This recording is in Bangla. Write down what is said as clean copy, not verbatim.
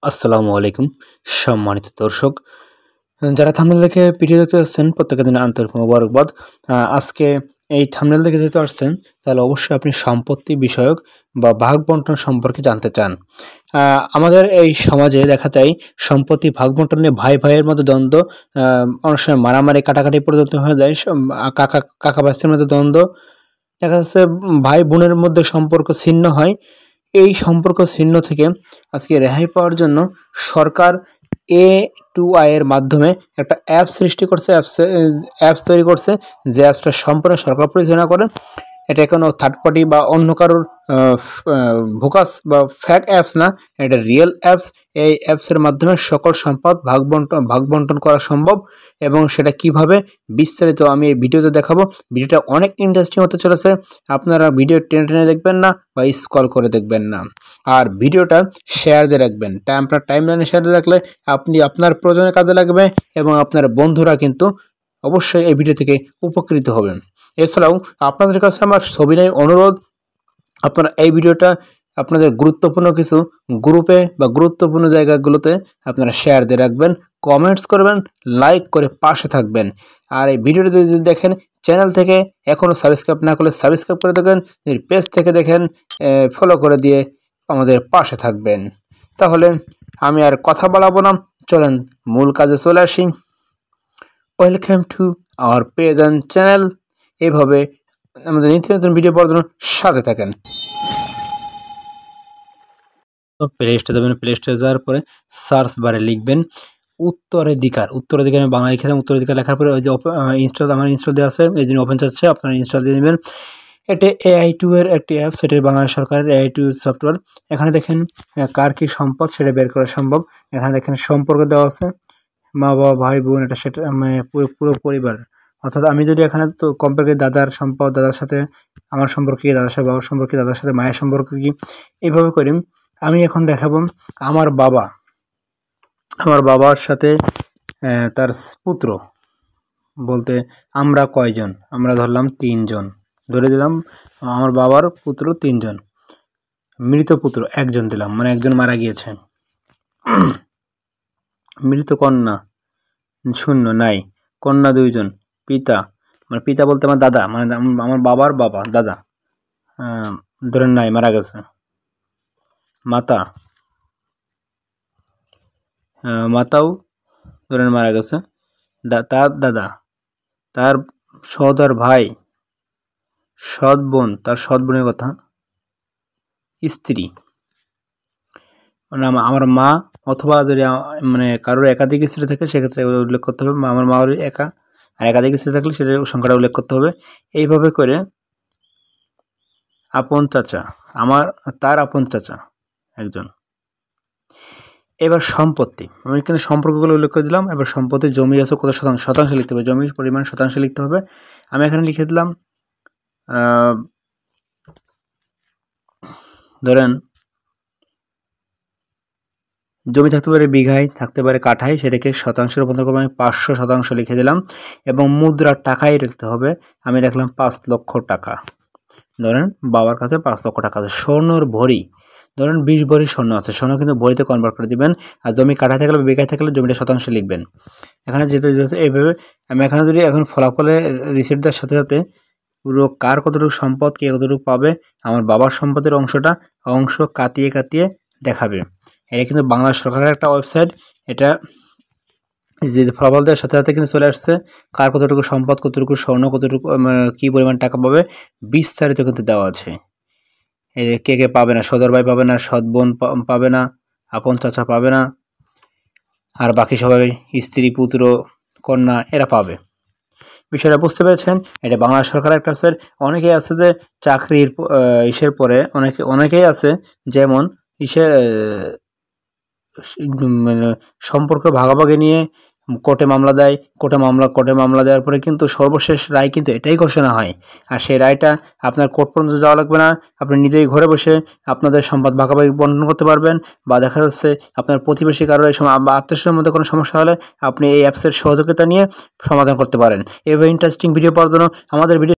আসসালামু আলাইকুম সম্মানিত দর্শক, যারা থাম্বনেল দেখে ভিডিও দেখতে পাচ্ছেন প্রত্যেকের জন্য আন্তরিক মোবারকবাদ। আজকে এই থাম্বনেল দেখে যেতে পারছেন, তাহলে অবশ্যই আপনি সম্পত্তি বিষয়ক বা ভাগ বন্টন সম্পর্কে জানতে চান। আমাদের এই সমাজে দেখা যায় সম্পত্তি ভাগ বন্টন নিয়ে ভাই ভাইয়ের মধ্যে দ্বন্দ্ব, অনেক সময় মারামারি কাটাকাটি পর্যন্ত হয়ে যায়। কাকা ভাইয়ের মধ্যে দ্বন্দ্ব, দেখা যাচ্ছে ভাই বোনের মধ্যে সম্পর্ক ছিন্ন হয়। এই সম্পর্ক ছিন্ন থেকে আজকে রেহাই পাওয়ার জন্য সরকার A2I এর মাধ্যমে একটা অ্যাপ সৃষ্টি করছে, অ্যাপস তৈরি করছে, যে অ্যাপসটা সম্পূর্ণ সরকার পরিচালনা করে। এটা কোনো থার্ড পার্টি বা অন্য কারোর ভোকাস বা ফ্যাক অ্যাপস না, এটা রিয়েল অ্যাপস। এই অ্যাপসের মাধ্যমে সকল সম্পদ ভাগ বন্টন করা সম্ভব, এবং সেটা কিভাবে বিস্তারিত আমি এই ভিডিওতে দেখাবো। ভিডিওটা অনেক ইন্টারেস্টিং হতে চলেছে, আপনারা ভিডিও টেনে টেনে দেখবেন না বা স্ক্রল করে দেখবেন না, আর ভিডিওটা শেয়ার দিয়ে রাখবেন। আপনার টাইমলাইনে শেয়ার দিয়ে রাখলে আপনি আপনার প্রয়োজনে কাজে লাগবে, এবং আপনার বন্ধুরা কিন্তু অবশ্যই এই ভিডিও থেকে উপকৃত হবেন। এছাড়াও আপনাদের কাছে আমার সবিনয় অনুরোধ, আপনারা এই ভিডিওটা আপনাদের গুরুত্বপূর্ণ কিছু গ্রুপে বা গুরুত্বপূর্ণ জায়গাগুলোতে আপনারা শেয়ার দিয়ে রাখবেন, কমেন্টস করবেন, লাইক করে পাশে থাকবেন। আর এই ভিডিওটা যদি দেখেন চ্যানেল থেকে এখনও সাবস্ক্রাইব না করলে সাবস্ক্রাইব করে দেবেন, যদি পেজ থেকে দেখেন ফলো করে দিয়ে আমাদের পাশে থাকবেন। তাহলে আমি আর কথা বাড়াবো না, চলেন মূল কাজে চলে আসি। Welcome to our page and channel. এইভাবে আমাদের নিত্য নতুন ভিডিও পাওয়ার জন্য সাথে থাকেন। তো প্লে স্টোরে যাবেন, প্লে স্টোরে যাওয়ার পরে সার্চ বারে লিখবেন উত্তরাধিকার। আমি বাংলা লিখেছিলাম উত্তরাধিকার, লেখার পরে ওই যে আমার ইনস্টল দেওয়া আছে, এই জন্য ওপেন চাচ্ছে, আপনারা ইনস্টল দিয়ে নেবেন। এটা AI2 এর একটি অ্যাপ, সেটা বাংলাদেশ সরকারের AI2 সফটওয়্যার। এখানে দেখেন কার কি সম্পদ সেটা বের করা সম্ভব। এখানে দেখেন সম্পর্ক দেওয়া আছে, মা বাবা ভাই বোন, এটা সেটা মানে পুরো পরিবার। অর্থাৎ আমি যদি এখানে তো কম্পেয়ার করি দাদার সম্পদ, দাদার সাথে আমার সম্পর্ক কি, দাদার সাথে বাবার সম্পর্ক কি, দাদার সাথে মায়ের সম্পর্ক কি, এইভাবে করি। আমি এখন দেখাবো আমার বাবার সাথে তার পুত্র বলতে আমরা কয়জন, আমরা ধরলাম 3 জন, ধরে দিলাম আমার বাবার পুত্র 3 জন, মৃত পুত্র 1 জন দিলাম, মানে 1 জন মারা গিয়েছে। মৃত কন্যা 0 নাই, কন্যা 2 জন, পিতা মানে পিতা বলতে আমার দাদা, মানে আমার বাবার বাবা দাদা ধরেন নাই, মারা গেছে। মাতাও ধরেন মারা গেছে। তার দাদা, তার সহোদর ভাই, সৎ বোন, তার সৎ বোনের কথা, স্ত্রী, মানে আমার মা, অথবা যদি মানে কারোর একাধিক স্ত্রী থাকে সেক্ষেত্রে উল্লেখ করতে হবে। আমার মার একা, আর একাধিক স্ত্রী থাকলে সেটা সংখ্যাটা উল্লেখ করতে হবে। এইভাবে করে আপন চাচা, তার আপন চাচা 1 জন। এবার সম্পত্তি, আমি এখানে সম্পর্কগুলো উল্লেখ করে দিলাম। এবার সম্পত্তি, জমি আছে কত শতাংশ, শতাংশ লিখতে হবে, জমির পরিমাণ শতাংশ লিখতে হবে। আমি এখানে লিখে দিলাম ধরেন জমি থাকতে পারে বিঘায়, থাকতে পারে কাঠায়, সেটাকে শতাংশে রূপান্তর করে আমি 500% লিখে দিলাম। এবং মুদ্রা টাকায় লিখতে হবে, আমি লিখলাম 5 লক্ষ টাকা। ধরেন বাবার কাছে 5 লক্ষ টাকা আছে। স্বর্ণর ভরি, ধরেন 20 ভরি স্বর্ণ আছে, স্বর্ণ কিন্তু ভরিতে কনভার্ট করে দিবেন। আর জমি কাঠায় থাকলে বিঘায় থাকলে জমিটা শতাংশ লিখবেন। এখানে যেতে এইভাবে আমি এখানে যদি এখন ফলাফলের রিসিপ্ট দেওয়ার সাথে সাথে পুরো কার কতটুকু সম্পদ, কে কতটুকু পাবে, আমার বাবার সম্পদের অংশ কাটিয়ে কাটিয়ে দেখাবে। এটা কিন্তু বাংলা সরকারের একটা ওয়েবসাইট। এটা যে ফলাফল দেওয়ার সাথে সাথে কিন্তু চলে আসছে কার কতটুকু সম্পদ, কতটুকু স্বর্ণ, কতটুকু কী পরিমাণ টাকা পাবে, বিস্তারিত কিন্তু দেওয়া আছে। কে কে পাবে না, সদর ভাই পাবে না, সৎ বোন পাবে না, আপন চাচা পাবে না, আর বাকি সবাই স্ত্রী, পুত্র, কন্যা এরা পাবে। বিষয়টা বুঝতে পেরেছেন? এটা বাংলা সরকারের একটা ওয়েবসাইট। অনেকেই আছে যে চাকরির ইসের পরে অনেকেই আছে যেমন মানে সম্পর্ক ভাগাভাগি নিয়ে কোর্টে মামলা দেয়, কোর্টে মামলা দেওয়ার পরে কিন্তু সর্বশেষ রায় কিন্তু এটাই ঘোষণা হয়। আর সেই রায়টা আপনার কোর্ট পর্যন্ত যাওয়া লাগবে না, আপনি নিজেই ঘরে বসে আপনাদের সম্পদ ভাগাভাগি বন্টন করতে পারবেন। বা দেখা যাচ্ছে আপনার প্রতিবেশী কারোর এই সময় বা আত্মীয়স্বজনের মধ্যে কোনো সমস্যা হলে আপনি এই অ্যাপসের সহযোগিতা নিয়ে সমাধান করতে পারেন। এভাবে ইন্টারেস্টিং ভিডিও পাওয়ার জন্য আমাদের ভিডিও